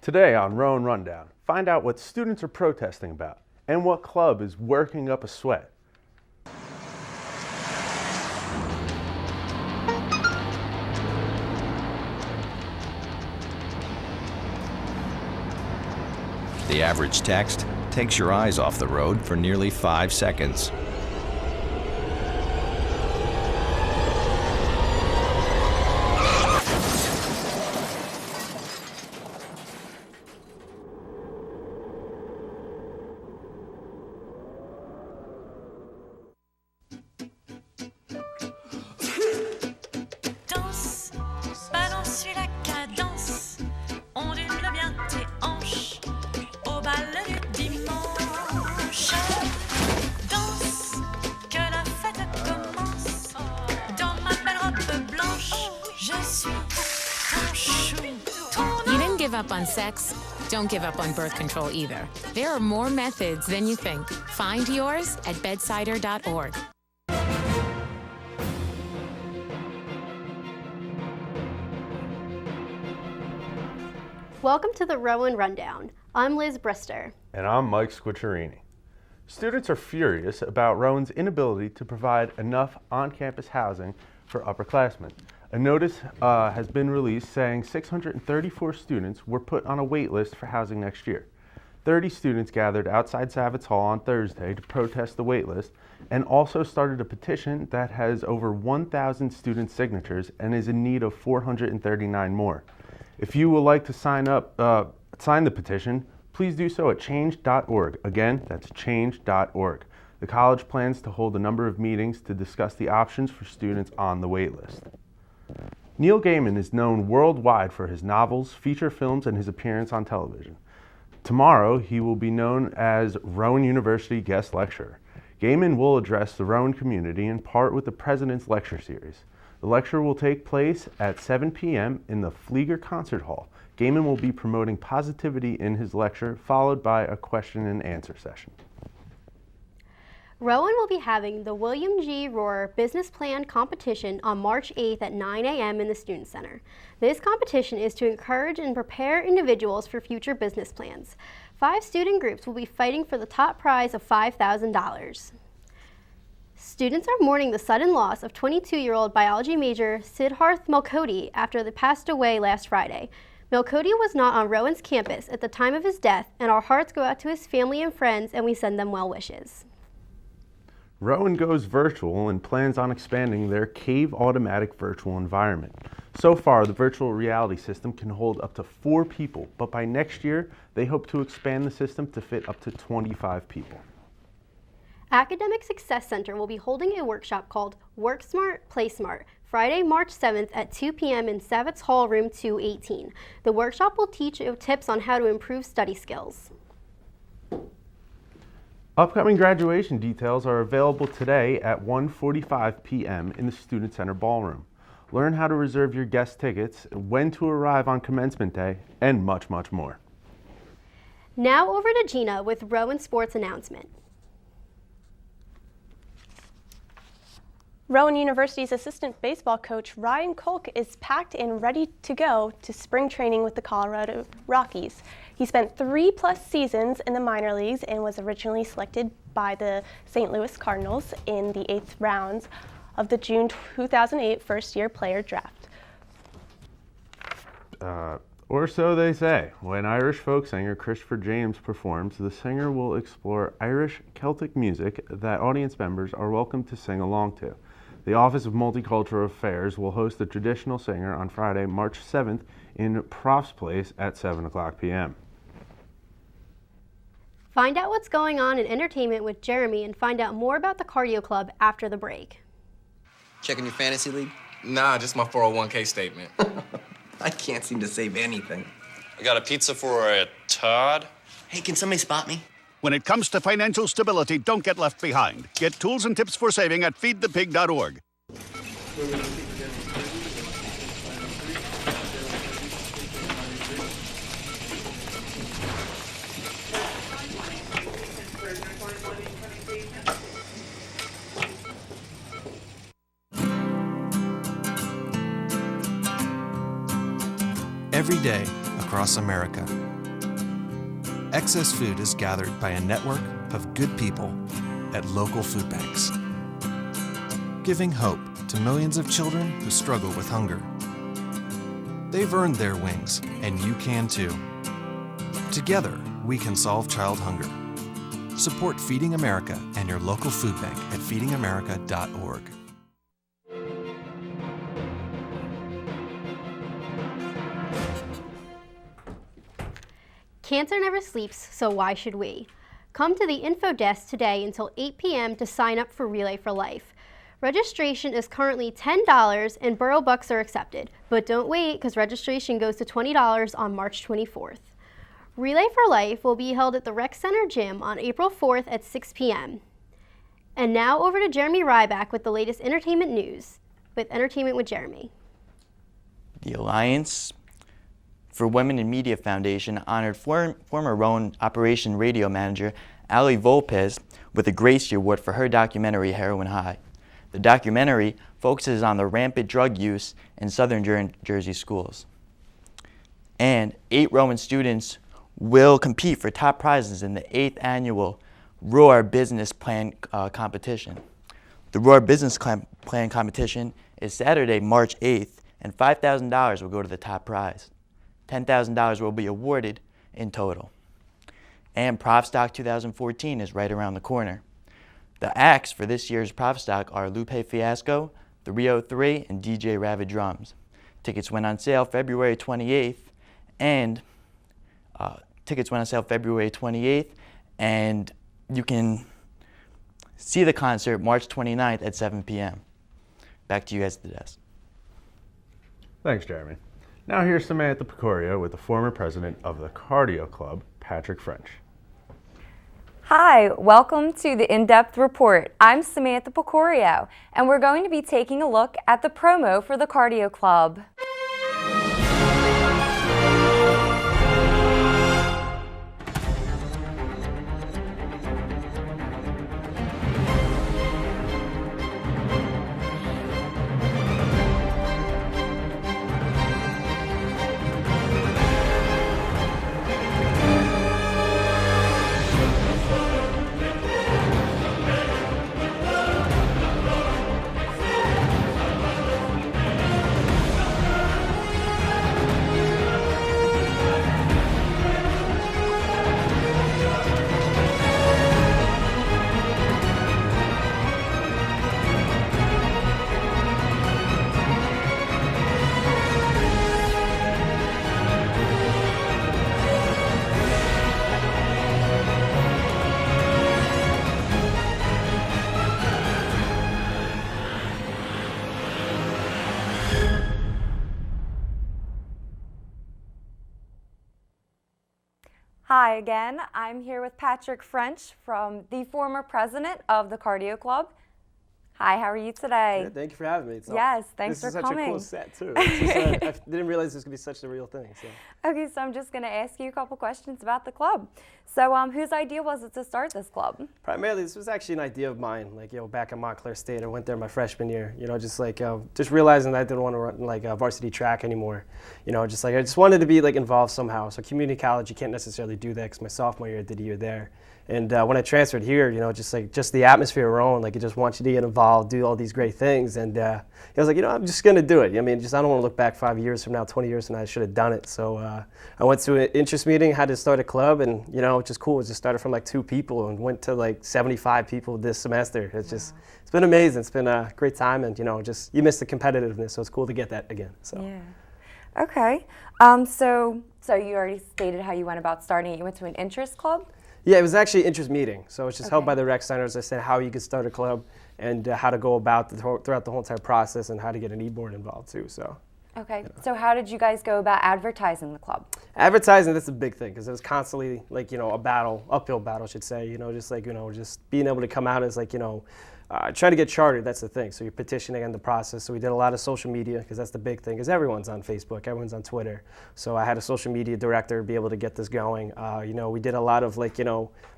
Today on Rowan Rundown, find out what students are protesting about and what club is working up a sweat. The average text takes your eyes off the road for nearly 5 seconds. Danse, balance la cadence, ondule bien tes hanches au bal du dimanche. Danse, que la fête commence. Dans ma belle robe blanche, je suis ton chou. You didn't give up on sex? Don't give up on birth control either. There are more methods than you think. Find yours at bedsider.org. Welcome to the Rowan Rundown. I'm Liz Brister. And I'm Mike Squicciarini. Students are furious about Rowan's inability to provide enough on-campus housing for upperclassmen. A notice has been released saying 634 students were put on a wait list for housing next year. 30 students gathered outside Savitz Hall on Thursday to protest the wait list and also started a petition that has over 1,000 student signatures and is in need of 439 more. If you would like to sign the petition, please do so at change.org. Again, that's change.org. The college plans to hold a number of meetings to discuss the options for students on the wait list. Neil Gaiman is known worldwide for his novels, feature films, and his appearance on television. Tomorrow, he will be known as Rowan University guest lecturer. Gaiman will address the Rowan community in part with the President's Lecture Series. The lecture will take place at 7 p.m. in the Flieger Concert Hall. Gaiman will be promoting positivity in his lecture, followed by a question and answer session. Rowan will be having the William G. Rohr Business Plan Competition on March 8th at 9 a.m. in the Student Center. This competition is to encourage and prepare individuals for future business plans. 5 student groups will be fighting for the top prize of $5,000. Students are mourning the sudden loss of 22-year-old biology major Siddharth Melkoti after they passed away last Friday. Melkoti was not on Rowan's campus at the time of his death, and our hearts go out to his family and friends, and we send them well wishes. Rowan goes virtual and plans on expanding their Cave automatic virtual environment. So far, the virtual reality system can hold up to 4 people, but by next year, they hope to expand the system to fit up to 25 people. Academic Success Center will be holding a workshop called Work Smart, Play Smart, Friday, March 7th at 2 p.m. in Savitz Hall, room 218. The workshop will teach you tips on how to improve study skills. Upcoming graduation details are available today at 1:45 p.m. in the Student Center Ballroom. Learn how to reserve your guest tickets, when to arrive on commencement day, and much, much more. Now over to Gina with Rowan Sports announcement. Rowan University's assistant baseball coach Ryan Kolk is packed and ready to go to spring training with the Colorado Rockies. He spent 3+ seasons in the minor leagues and was originally selected by the St. Louis Cardinals in the 8th rounds of the June 2008 first-year player draft. Or so they say. When Irish folk singer Christopher James performs, the singer will explore Irish Celtic music that audience members are welcome to sing along to. The Office of Multicultural Affairs will host the traditional singer on Friday, March 7th in Prof's Place at 7 o'clock p.m. Find out what's going on in entertainment with Jeremy and find out more about the Cardio Club after the break. Checking your fantasy league? Nah, just my 401k statement. I can't seem to save anything. I got a pizza for a Todd. Hey, can somebody spot me? When it comes to financial stability, don't get left behind. Get tools and tips for saving at feedthepig.org. Every day across America, excess food is gathered by a network of good people at local food banks, giving hope to millions of children who struggle with hunger. They've earned their wings, and you can too. Together, we can solve child hunger. Support Feeding America and your local food bank at feedingamerica.org. Cancer never sleeps, so why should we? Come to the info desk today until 8 p.m. to sign up for Relay for Life. Registration is currently $10 and Borough Bucks are accepted, but don't wait because registration goes to $20 on March 24th. Relay for Life will be held at the Rec Center Gym on April 4th at 6 p.m. And now over to Jeremy Ryback with the latest entertainment news with Entertainment with Jeremy. The Alliance for Women in Media Foundation honored former Rowan Operation Radio Manager Ali Volpez with a Gracie Award for her documentary Heroin High. The documentary focuses on the rampant drug use in southern Jersey schools. And 8 Rowan students will compete for top prizes in the 8th annual Roar Business Plan competition. The Roar Business Plan competition is Saturday, March 8th, and $5,000 will go to the top prize. $10,000 will be awarded in total. And Profstock 2014 is right around the corner. The acts for this year's Profstock are Lupe Fiasco, the Rio 3, and DJ Ravid Drums. Tickets went on sale February 28th, and you can see the concert March 29th at 7 p.m. Back to you guys at the desk. Thanks, Jeremy. Now here's Samantha Picorio with the former president of the Cardio Club, Patrick French. Hi, welcome to the In-Depth Report. I'm Samantha Picorio, and we're going to be taking a look at the promo for the Cardio Club. Hi again, I'm here with Patrick French, from the former president of the Cardio Club. Hi, how are you today? Yeah, thank you for having me. Yes, thanks for coming. This is such a cool set, too. I didn't realize this was going to be such a real thing. So. Okay, so I'm just going to ask you a couple questions about the club. So whose idea was it to start this club? Primarily, this was actually an idea of mine. Back in Montclair State, I went there my freshman year. Just realizing that I didn't want to run varsity track anymore. I just wanted to be involved somehow. So community college, you can't necessarily do that because my sophomore year I did a year there. And when I transferred here, just the atmosphere around, it just wants you to get involved, do all these great things. And I was like, I'm just going to do it. I don't want to look back 5 years from now, 20 years from now, I should have done it. So I went to an interest meeting, had to start a club, and, which is cool. It just started from 2 people and went to 75 people this semester. It's been amazing. It's been a great time. And, you miss the competitiveness. So it's cool to get that again. So. Yeah. Okay. So you already stated how you went about starting it. You went to an interest club? Yeah, it was actually an interest meeting. So it's just held by the rec center. As I said, how you could start a club and how to go about throughout the whole entire process and how to get an e-board involved too. So. Okay. So how did you guys go about advertising the club? Advertising, that's a big thing because it was constantly a battle, uphill battle, I should say. Just being able to come out as trying to get chartered, that's the thing. So you're petitioning in the process. So we did a lot of social media because that's the big thing, because everyone's on Facebook, everyone's on Twitter. So I had a social media director be able to get this going. We did a lot of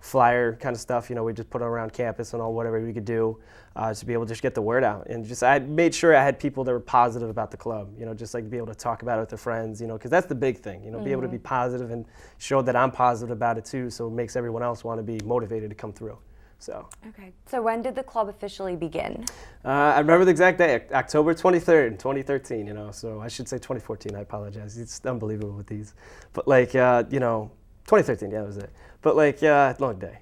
flyer kind of stuff. We just put it around campus and all whatever we could do to be able to just get the word out. And I made sure I had people that were positive about the club, just to be able to talk about it with their friends, because that's the big thing, be able to be positive and show that I'm positive about it too, so it makes everyone else want to be motivated to come through. Okay. So when did the club officially begin? I remember the exact day, October 23rd, 2013, so I should say 2014, I apologize. It's unbelievable with these. But 2013, yeah, that was it. But long day.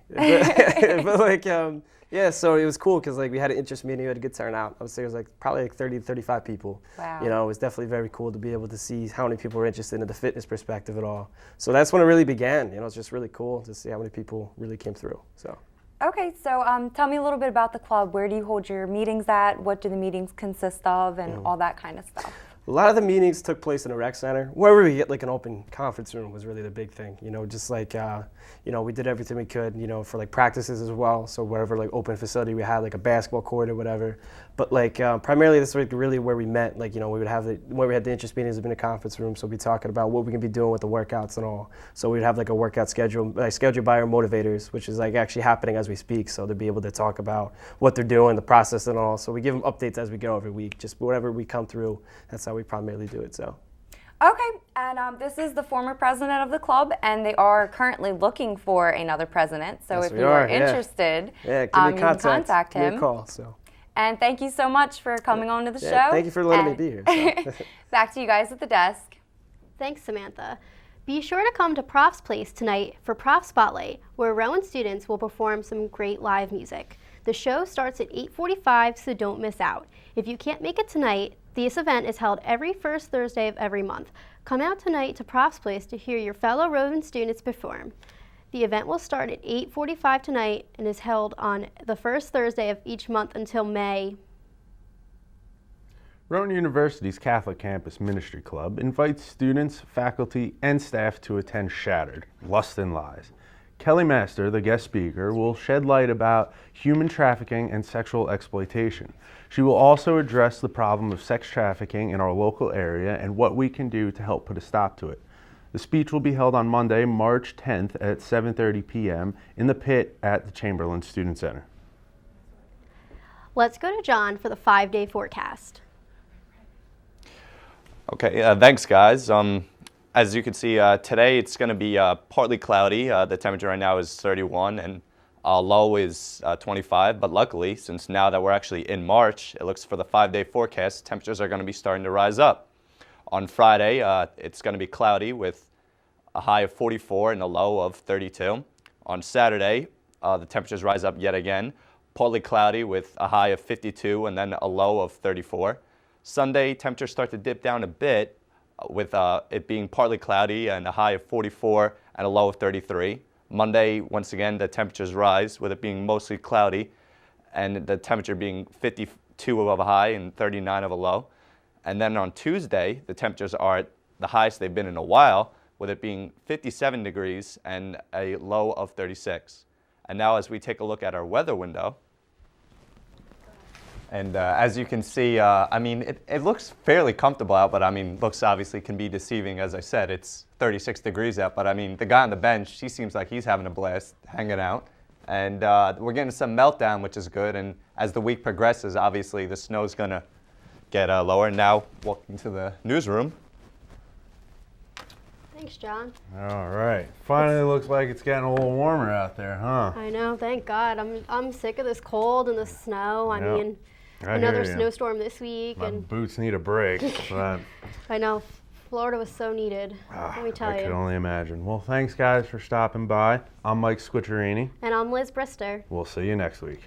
Yeah, so it was cool because we had an interest meeting, we had a good turnout. I would say it was probably 30 to 35 people. Wow. It was definitely very cool to be able to see how many people were interested in the fitness perspective at all. So that's when it really began. It's just really cool to see how many people really came through. So. Okay, so tell me a little bit about the club. Where do you hold your meetings at? What do the meetings consist of, and all that kind of stuff? A lot of the meetings took place in a rec center. Wherever we get an open conference room was really the big thing. We did everything we could, for practices as well. So wherever open facility we had, a basketball court or whatever. But primarily this was really where we met. We would have where we had the interest meetings in a conference room. So we'd be talking about what we can be doing with the workouts and all. So we'd have a workout schedule, scheduled by our motivators, which is actually happening as we speak. So to be able to talk about what they're doing, the process and all. So we give them updates as we go every week. Just whatever we come through, that's how we primarily do it. So. Okay, and this is the former president of the club, and they are currently looking for another president. So yes, if you are interested, you can contact him. Give me a call. And thank you so much for coming on to the show. Thank you for letting me be here. Back to you guys at the desk. Thanks, Samantha. Be sure to come to Prof's Place tonight for Prof Spotlight, where Rowan students will perform some great live music. The show starts at 8:45, so don't miss out. If you can't make it tonight, this event is held every first Thursday of every month. Come out tonight to Prof's Place to hear your fellow Rowan students perform. The event will start at 8:45 tonight and is held on the first Thursday of each month until May. Rowan University's Catholic Campus Ministry Club invites students, faculty, and staff to attend Shattered, Lust and Lies. Kelly Master, the guest speaker, will shed light about human trafficking and sexual exploitation. She will also address the problem of sex trafficking in our local area and what we can do to help put a stop to it. The speech will be held on Monday, March 10th at 7:30 p.m. in the pit at the Chamberlain Student Center. Let's go to John for the 5-day forecast. Okay, thanks guys. As you can see, today it's going to be partly cloudy. The temperature right now is 31 and low is 25, but luckily, since now that we're actually in March, it looks for the 5-day forecast, temperatures are going to be starting to rise up. On Friday, it's going to be cloudy with a high of 44 and a low of 32. On Saturday, the temperatures rise up yet again, partly cloudy with a high of 52 and then a low of 34. Sunday, temperatures start to dip down a bit with it being partly cloudy and a high of 44 and a low of 33. Monday, once again, the temperatures rise with it being mostly cloudy and the temperature being 52 of a high and 39 of a low. And then on Tuesday, the temperatures are at the highest they've been in a while, with it being 57 degrees and a low of 36. And now as we take a look at our weather window, and as you can see, it looks fairly comfortable out, but looks obviously can be deceiving. As I said, it's 36 degrees out, but the guy on the bench, he seems like he's having a blast hanging out. And we're getting some meltdown, which is good. And as the week progresses, obviously the snow's gonna get lower. Now, walking to the newsroom. Thanks, John. All right. Finally looks like it's getting a little warmer out there, huh? I know, thank God. I'm sick of this cold and the snow. I mean, another snowstorm this week. My boots need a break. But I know. Florida was so needed. Let me tell you. I can only imagine. Well, thanks, guys, for stopping by. I'm Mike Squiccerini. And I'm Liz Brister. We'll see you next week.